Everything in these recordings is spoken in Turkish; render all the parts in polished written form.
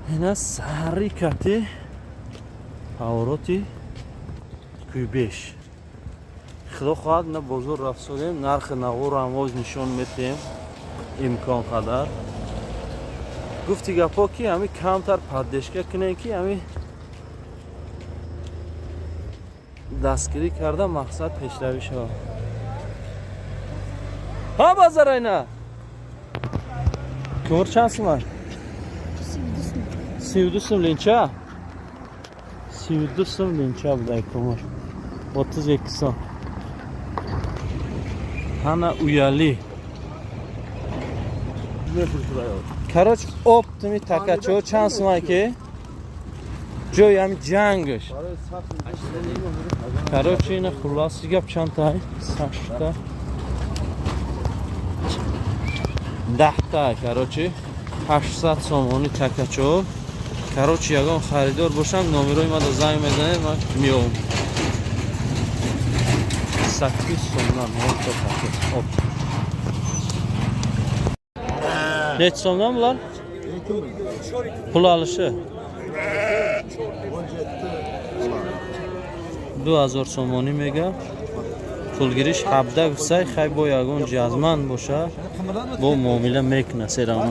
اینا سری کتی حواراتی کویبش خدا خواهد نه بازار رفت سادیم نرخ نغور هم باز نشان میتیم امکان قدر گفتی گپا کی همی کمتر پردشگه کنه کی همی دستگیری کرده مقصد پیشرویش ها بازار اینا کمر چند سومن 32 сум ленча 32 сум ленча будай кумар 32 сум ҳана уяли кароч оптими такачо чанд сум ки ҷои ҳами ҷангаш кароч ина хулоси гап чандтай сашта 10 та карочи 800 сомони такачо карочи ягон харидор бошам номерои мада занг мезанед ман меом 800 сомон ҳото такачо неч сомон булар пул алышы 2000 сомонӣ мегап пулгириш 17 гусай хай бо ягон ҷазман боша бо муомила мекуна серама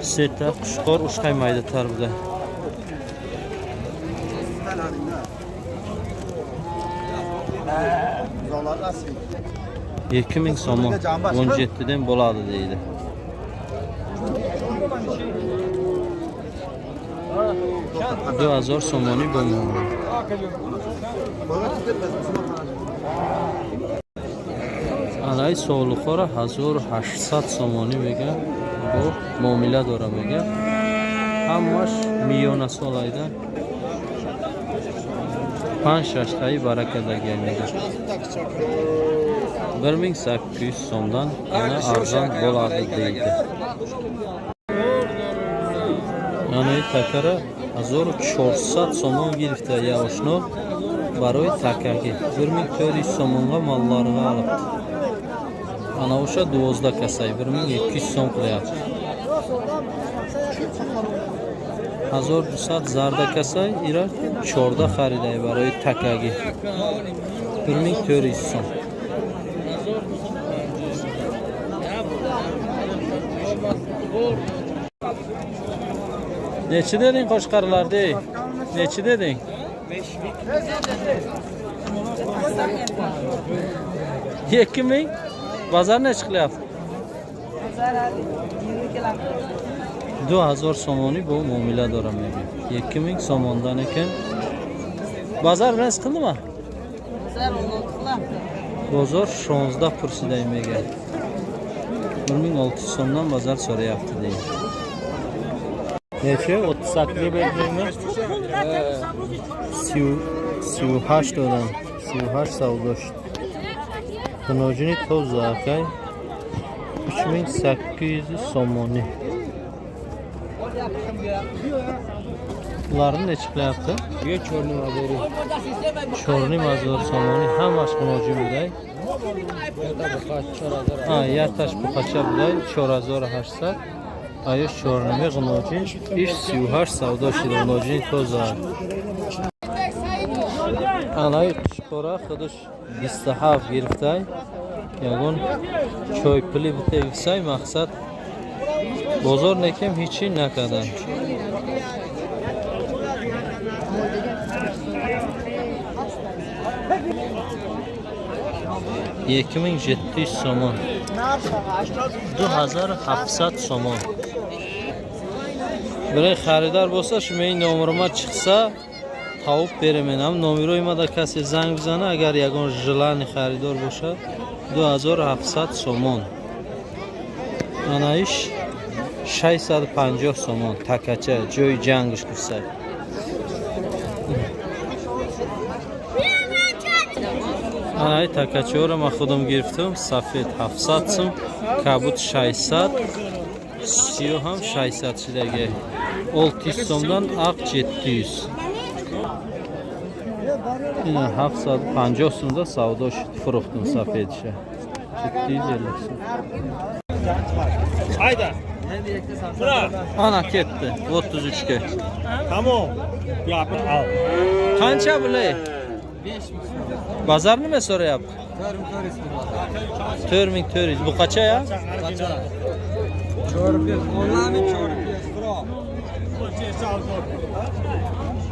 сета қушқор ушқай майдатар буда 2000 сомон 17 ден болады deydi. دو هزار سومانی با معامله علی سالخور 1800 سومانی میگه با معامله داره میگه همش میلیون سال ایده 5-6 تایی برکدگی میگه 1800 سومdan yana arzon bo'ladi deydi. Yani takara 1400 somon girifte ya oshno baroy takagi 1400 somonga mallarga olibdi. Ana o'sha 12 kasay 1200 so'm qilyapti. 1200 zarda kasay ira 14 xariday baroy takagi 1400 so'm. Neçə dedin qoşqarlar dey? Neçə dedin? 2000. Bazar ne çıkıyaptı? Bazar 20 kilo. 2000 somoni bu muomila doram edi. 2000 somondan ekan. Bazar bilan siqildimi? Bazar 16 kilo. Bozor 16 kursiday megan. 1600 so'mdan bazar so'rayapti deydi. Neçe? 38 bedengmi? 38 dodam. 38 savdosh. Tunojini toz akay 3800 somoni. Ularni necha qilyapti? Yo chorni mazori. Chorni mazor somoni ham ashqonojin buday. Ha, yartash buqacha buday 4800. Ayo chornimi g'nojin ish 38 savdo shida g'nojin toza. Anay qishqora xidish 27 giriftay. Yagon choy puli bitegsay maqsad bozor nekem hichi nakadan. $2700 somon. 2700 somon. برای خریدار باشه شما این نمره چخسا تاوب بریم هم نمره ما دا کسی زنگ بزنه اگر یگان ژلان خریدار باشه 2700 سومون آنایش 650 سومون تکچه جوی جنگش کسای آنای تکچه ها رو ما خودم گرفتم سفید 700 سوم کبوت 600 سیو هم 600 شدگه 600 so'mdan aq 700. Yine 750 so'mda savdo furuxtun safedişe. 750 so'm. Hayda. Ana ketdi 33 ga. Tamam. Yapın al. Qancha bulay? 5 Bazar nima so'rayapti? 4400. Bu qacha ya?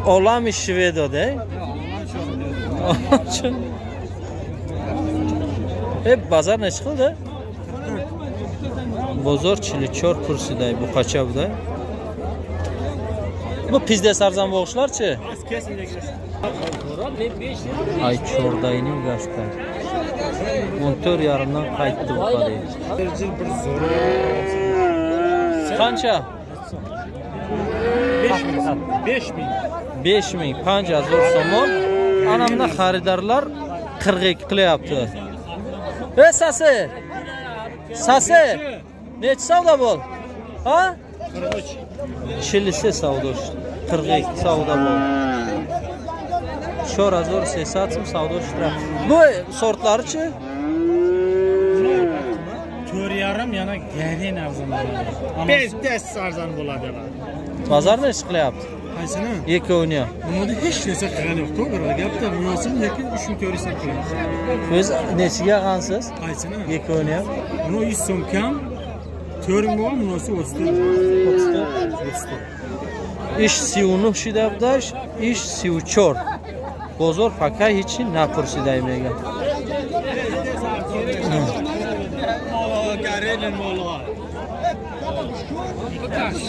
Olami Shvedo'da. Hep bazar ne çıkıldı? Bozor Çiliçor kursiday bu qacha buda. Bu pizde sarzan boğuşlarçı. Ay çordayını gazda. 14 yarımdan qaytdı bu qadar. Qancha? 5000. 5000 zo'r somon. Anamda xaridorlar 42 qilyapti. Ey sasi. Sasi. Necha savdo bol? Ha? 43. Chilisi savdo. 42 savdo bol. 4300 so'm savdo ishtirok. Bu sortlarchi? 4,5 yana garin arzon bo'ladi. 5 arzon bo'ladi. Bozor ne chiqyapti? Qaysini? Yekovni. Bunda hech narsa qilgan yo'q, to'g'ri gapda. Munosib lekin 3400 qilamiz. O'z nechiga qansiz? Qaysini? Yekovni. Buni 100 so'm kam. 4 bo'l, munosib 34. 34. İş siyunu şidabdaş, iş siyuçor. Bozor fakay için ne kursidayım ega.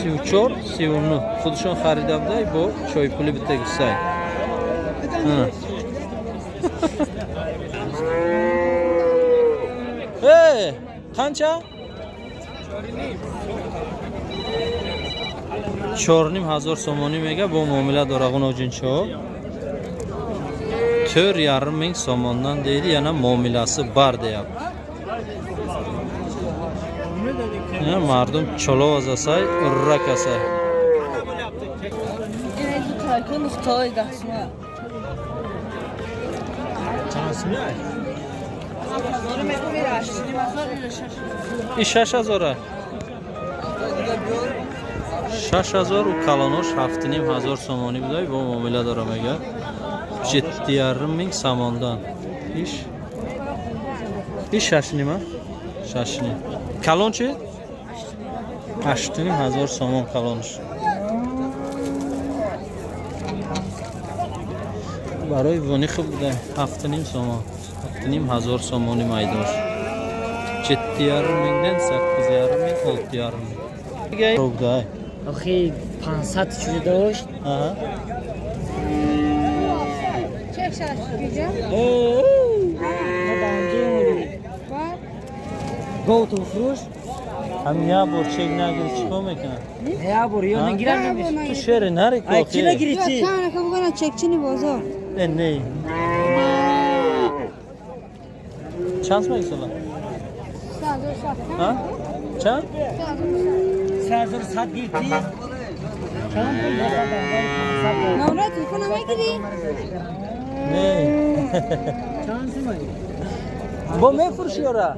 Siyuçor, siyunu. Xudshon xaridamday bu choy puli bitta gitsay. Hey, qancha? 4500 somoni mega bu muomala dorag'un o'jincho. 4500 somondan deydi, yana muomalasi bar deyapti. Ya mardum cholov azasay, urrakasay. Taykın ustay daşma. Chansmi? Zorum ekmeği açtı. İş 6000. 6000 u kalonosh 7500 somoni buday bu muomala doram ega. 7500 somondan. İş shashnima? Shashni. Kalonchi? 8000 somon kalonsh. Baroy voni khub buday 7000 somon. 7000 somoni maydosh. 7500 dan 8000 6000 6000. آخه 500 شده داشت. Aha. چه شش گیجا؟ گوتو فروش Ham ya borçek nagir çıkıyor mekan. ya buraya Ha? ne girer mi? Tu şehre nare Ay koki. kime یا girişi? کانه که بگن چکچینی بازار Ne? Çans mı yoksa lan? سازو ساخت Ha? Çan? Serdar sat girdi. نورا تلفن هم گیری Ne? Bu me fırşıyor ha?